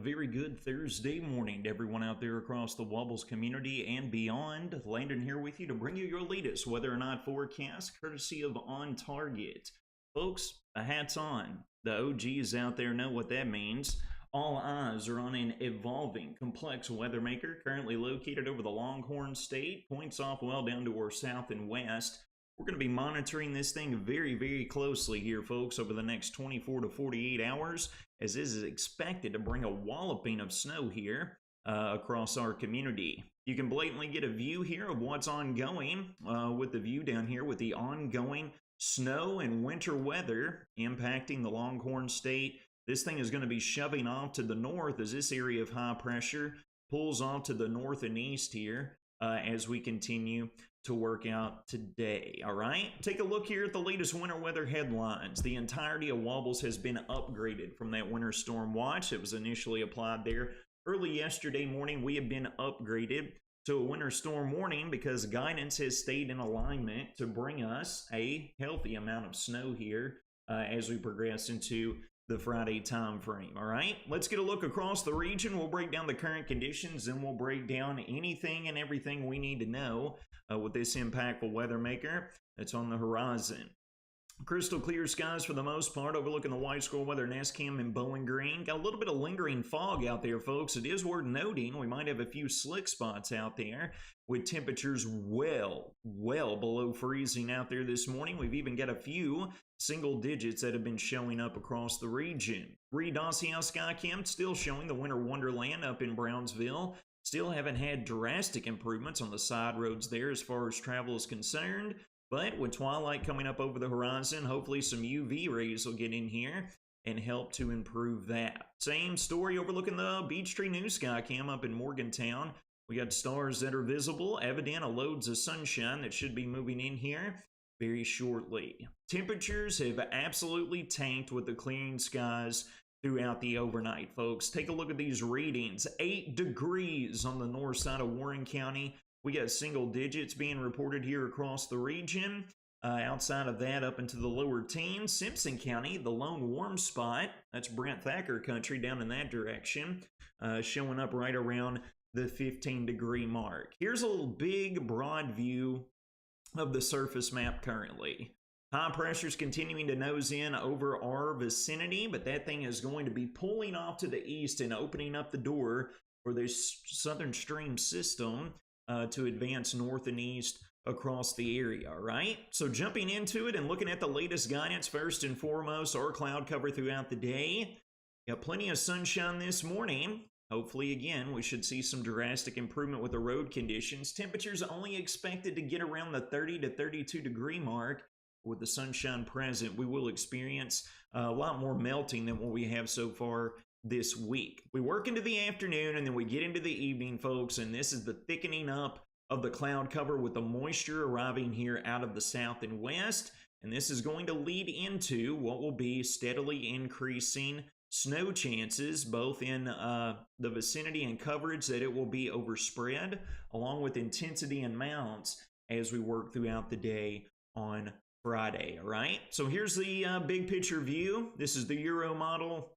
very good Thursday morning to everyone out there across the Wobbles community and beyond. Landon here with you to bring you your latest weather or not forecast, courtesy of On Target. Folks, hats on. The OGs out there know what that means. All eyes are on an evolving, complex weather maker currently located over the Longhorn State, points off well down to our south and west. We're going to be monitoring this thing very, very closely here, folks, over the next 24 to 48 hours, as this is expected to bring a walloping of snow here across our community. You can blatantly get a view here of what's ongoing with the view down here with the ongoing snow and winter weather impacting the Longhorn State. This thing is going to be shoving off to the north as this area of high pressure pulls off to the north and east here as we continue to work out today. All right, take a look here at the latest winter weather headlines. The entirety of Wobbles has been upgraded from that winter storm watch that was initially applied there early yesterday morning. We have been upgraded to a winter storm warning because guidance has stayed in alignment to bring us a healthy amount of snow here as we progress into the Friday time frame. All right, let's get a look across the region. We'll break down the current conditions and we'll break down anything and everything we need to know with this impactful weather maker that's on the horizon. Crystal clear skies for the most part, overlooking the White Squirrel Weather Nest Cam in Bowling Green. Got a little bit of lingering fog out there, folks. It is worth noting we might have a few slick spots out there with temperatures well below freezing out there this morning. We've even got a few single digits that have been showing up across the region. Reed Ossiau Sky Cam still showing the winter wonderland up in Brownsville. Still haven't had drastic improvements on the side roads there as far as travel is concerned. But with twilight coming up over the horizon, hopefully some UV rays will get in here and help to improve that. Same story overlooking the Beech Tree New Sky Cam up in Morgantown. We got stars that are visible, evident of loads of sunshine that should be moving in here very shortly. Temperatures have absolutely tanked with the clearing skies throughout the overnight, folks. Take a look at these readings. 8 degrees on the north side of Warren County. We got single digits being reported here across the region. Outside of that, up into the lower teens. Simpson County, the lone warm spot. That's Brent Thacker country down in that direction. Showing up right around the 15-degree mark. Here's a little big, broad view of the surface map currently. High pressure's continuing to nose in over our vicinity, but that thing is going to be pulling off to the east and opening up the door for this southern stream system to advance north and east across the area, all right? So jumping into it and looking at the latest guidance, first and foremost, our cloud cover throughout the day. Got plenty of sunshine this morning. Hopefully, again, we should see some drastic improvement with the road conditions. Temperatures only expected to get around the 30 to 32 degree mark. With the sunshine present, we will experience a lot more melting than what we have so far this week. We work into the afternoon and then we get into the evening, folks, and this is the thickening up of the cloud cover with the moisture arriving here out of the south and west. And this is going to lead into what will be steadily increasing snow chances, both in the vicinity and coverage that it will be overspread, along with intensity and amounts as we work throughout the day on Friday, all right? So here's the big picture view. This is the Euro model.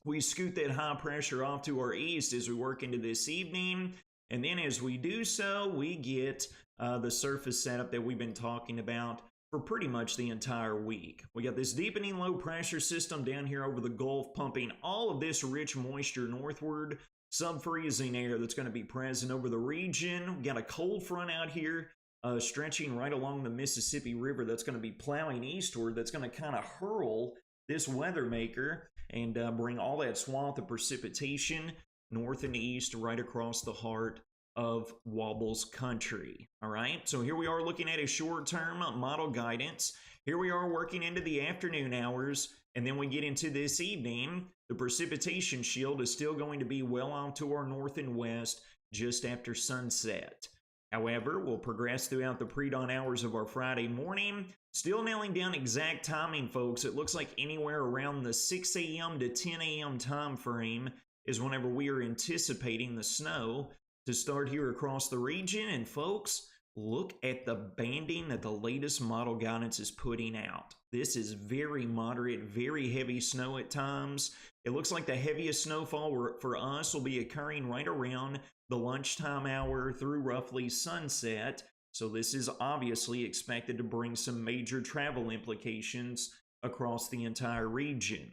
We scoot that high pressure off to our east as we work into this evening. And then as we do so, we get the surface setup that we've been talking about for pretty much the entire week. We got this deepening low pressure system down here over the Gulf, pumping all of this rich moisture northward, sub-freezing air that's going to be present over the region. We got a cold front out here stretching right along the Mississippi River that's going to be plowing eastward, that's going to kind of hurl this weather maker and bring all that swath of precipitation north and east right across the heart of Wobbles country. All right, so here we are looking at a short-term model guidance. Here we are working into the afternoon hours, and then we get into this evening. The precipitation shield is still going to be well off to our north and west just after sunset. However, we'll progress throughout the pre-dawn hours of our Friday morning. Still nailing down exact timing, folks. It looks like anywhere around the 6 a.m. to 10 a.m. time frame is whenever we are anticipating the snow to start here across the region. And folks, look at the banding that the latest model guidance is putting out. This is very moderate, very heavy snow at times. It looks like the heaviest snowfall for us will be occurring right around the lunchtime hour through roughly sunset. So this is obviously expected to bring some major travel implications across the entire region.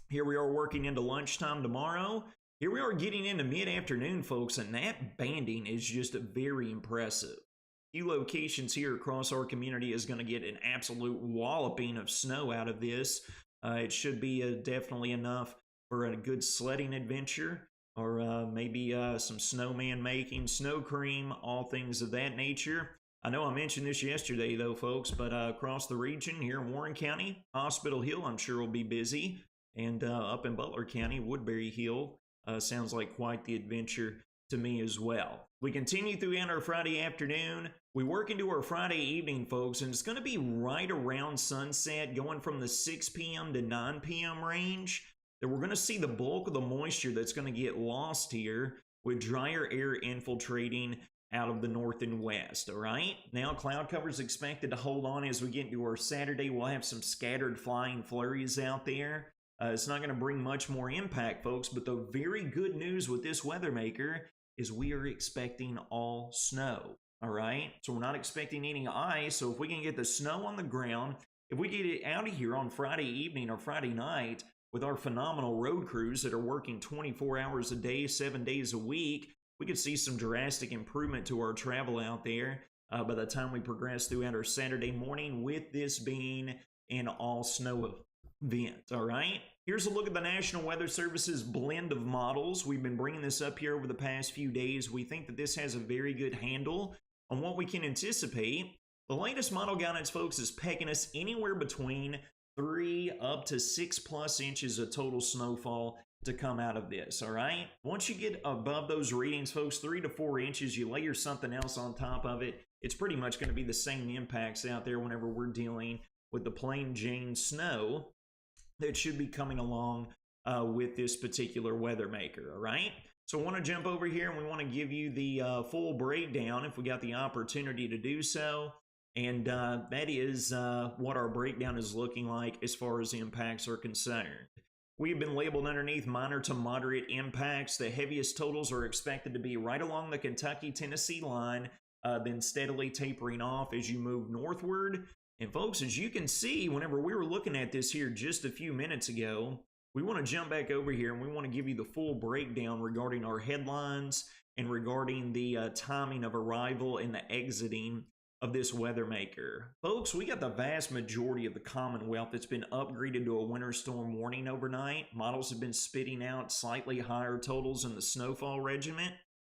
Here we are working into lunchtime tomorrow. Here we are getting into mid-afternoon, folks, and that banding is just very impressive. A few locations here across our community is going to get an absolute walloping of snow out of this. It should be definitely enough for a good sledding adventure, or maybe some snowman making, snow cream, all things of that nature. I know I mentioned this yesterday, though, folks, but across the region here in Warren County, Hospital Hill, I'm sure will be busy. And up in Butler County, Woodbury Hill sounds like quite the adventure to me as well. We continue throughout our Friday afternoon. We work into our Friday evening, folks, and it's going to be right around sunset, going from the 6 p.m. to 9 p.m. range. That we're going to see the bulk of the moisture that's going to get lost here with drier air infiltrating out of the north and west, all right? Now, cloud cover is expected to hold on as we get into our Saturday. We'll have some scattered flying flurries out there. It's not going to bring much more impact, folks, but the very good news with this weather maker is we are expecting all snow, all right? So we're not expecting any ice, so if we can get the snow on the ground, if we get it out of here on Friday evening or Friday night with our phenomenal road crews that are working 24 hours a day, 7 days a week, we could see some drastic improvement to our travel out there by the time we progress throughout our Saturday morning, with this being an all snow event, all right? Here's a look at the National Weather Service's blend of models. We've been bringing this up here over the past few days. We think that this has a very good handle on what we can anticipate. The latest model guidance, folks, is pegging us anywhere between 3 up to 6+ inches of total snowfall to come out of this, all right? Once you get above those readings, folks, 3 to 4 inches, you layer something else on top of it, it's pretty much going to be the same impacts out there whenever we're dealing with the plain Jane snow that should be coming along with this particular weather maker, all right? So I want to jump over here and we want to give you the full breakdown if we got the opportunity to do so. And that is what our breakdown is looking like as far as impacts are concerned. We've been labeled underneath minor to moderate impacts. The heaviest totals are expected to be right along the Kentucky-Tennessee line, then steadily tapering off as you move northward. And folks, as you can see, whenever we were looking at this here just a few minutes ago, we want to jump back over here and we want to give you the full breakdown regarding our headlines and regarding the timing of arrival and the exiting of this weather maker. Folks, we got the vast majority of the Commonwealth that's been upgraded to a winter storm warning overnight. Models have been spitting out slightly higher totals in the snowfall regiment.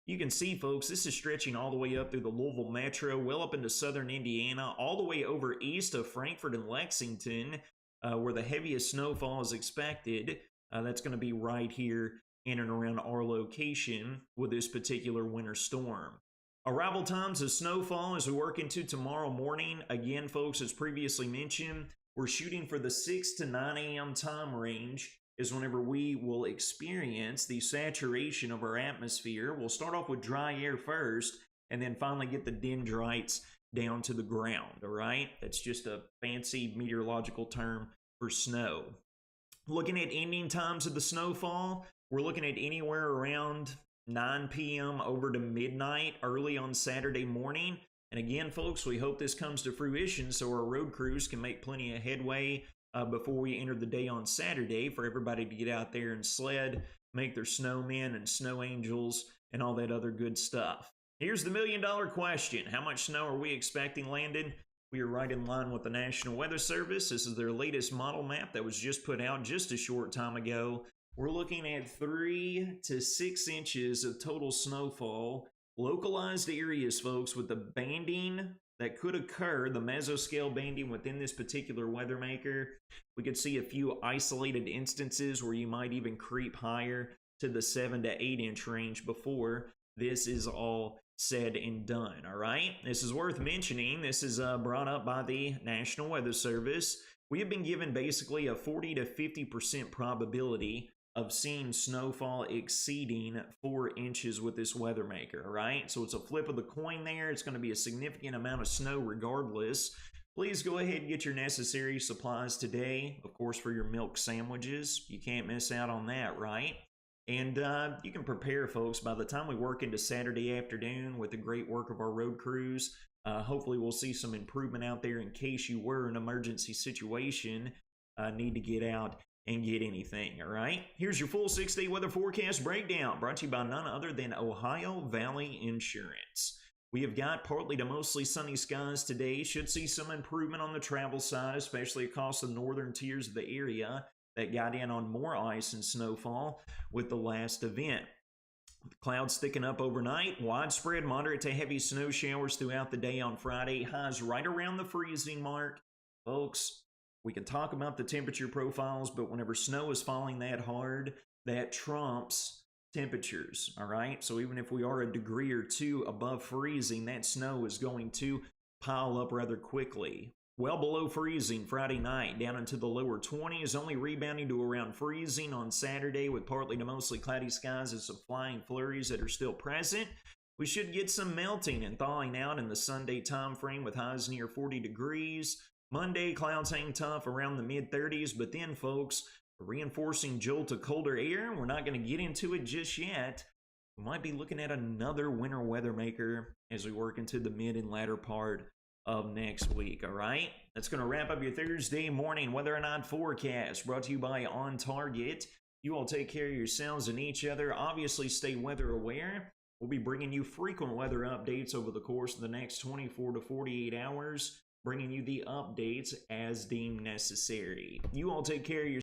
You can see, folks, this is stretching all the way up through the Louisville Metro, well up into southern Indiana, all the way over east of Frankfort and Lexington, where the heaviest snowfall is expected. That's going to be right here in and around our location with this particular winter storm. Arrival times of snowfall as we work into tomorrow morning. Again, folks, as previously mentioned, we're shooting for the 6 to 9 a.m. time range is whenever we will experience the saturation of our atmosphere. We'll start off with dry air first and then finally get the dendrites down to the ground, all right? That's just a fancy meteorological term for snow. Looking at ending times of the snowfall, we're looking at anywhere around 9 p.m. over to midnight early on Saturday morning. And again, folks, we hope this comes to fruition so our road crews can make plenty of headway before we enter the day on Saturday for everybody to get out there and sled, make their snowmen and snow angels and all that other good stuff. Here's the million-dollar question. How much snow are we expecting landing? We are right in line with the National Weather Service. This is their latest model map that was just put out just a short time ago. We're looking at 3 to 6 inches of total snowfall. Localized areas, folks, with the banding that could occur, the mesoscale banding within this particular weather maker. We could see a few isolated instances where you might even creep higher to the 7 to 8 inch range before this is all said and done, all right? This is worth mentioning. This is brought up by the National Weather Service. We have been given basically a 40 to 50% probability of seeing snowfall exceeding 4 inches with this weather maker, all right? So it's a flip of the coin there. It's going to be a significant amount of snow regardless. Please go ahead and get your necessary supplies today. Of course, for your milk sandwiches, you can't miss out on that, right? And you can prepare, folks, by the time we work into Saturday afternoon with the great work of our road crews. Hopefully, we'll see some improvement out there in case you were in an emergency situation, need to get out and get anything, all right? Here's your full 6-day weather forecast breakdown, brought to you by none other than Ohio Valley Insurance. We have got partly to mostly sunny skies today. Should see some improvement on the travel side, especially across the northern tiers of the area that got in on more ice and snowfall with the last event. Clouds thicken up overnight. Widespread moderate to heavy snow showers throughout the day on Friday. Highs right around the freezing mark. Folks, we can talk about the temperature profiles, but whenever snow is falling that hard, that trumps temperatures, all right? So even if we are a degree or two above freezing, that snow is going to pile up rather quickly. Well below freezing Friday night, down into the lower 20s, only rebounding to around freezing on Saturday with partly to mostly cloudy skies and some flying flurries that are still present. We should get some melting and thawing out in the Sunday time frame with highs near 40 degrees. Monday, clouds hang tough around the mid-30s, but then, folks, a reinforcing jolt of colder air. We're not going to get into it just yet. We might be looking at another winter weather maker as we work into the mid and latter part of next week, all right? That's going to wrap up your Thursday morning whether or not forecast, brought to you by On Target. You all take care of yourselves and each other. Obviously, stay weather aware. We'll be bringing you frequent weather updates over the course of the next 24 to 48 hours, bringing you the updates as deemed necessary. You all take care of yourselves.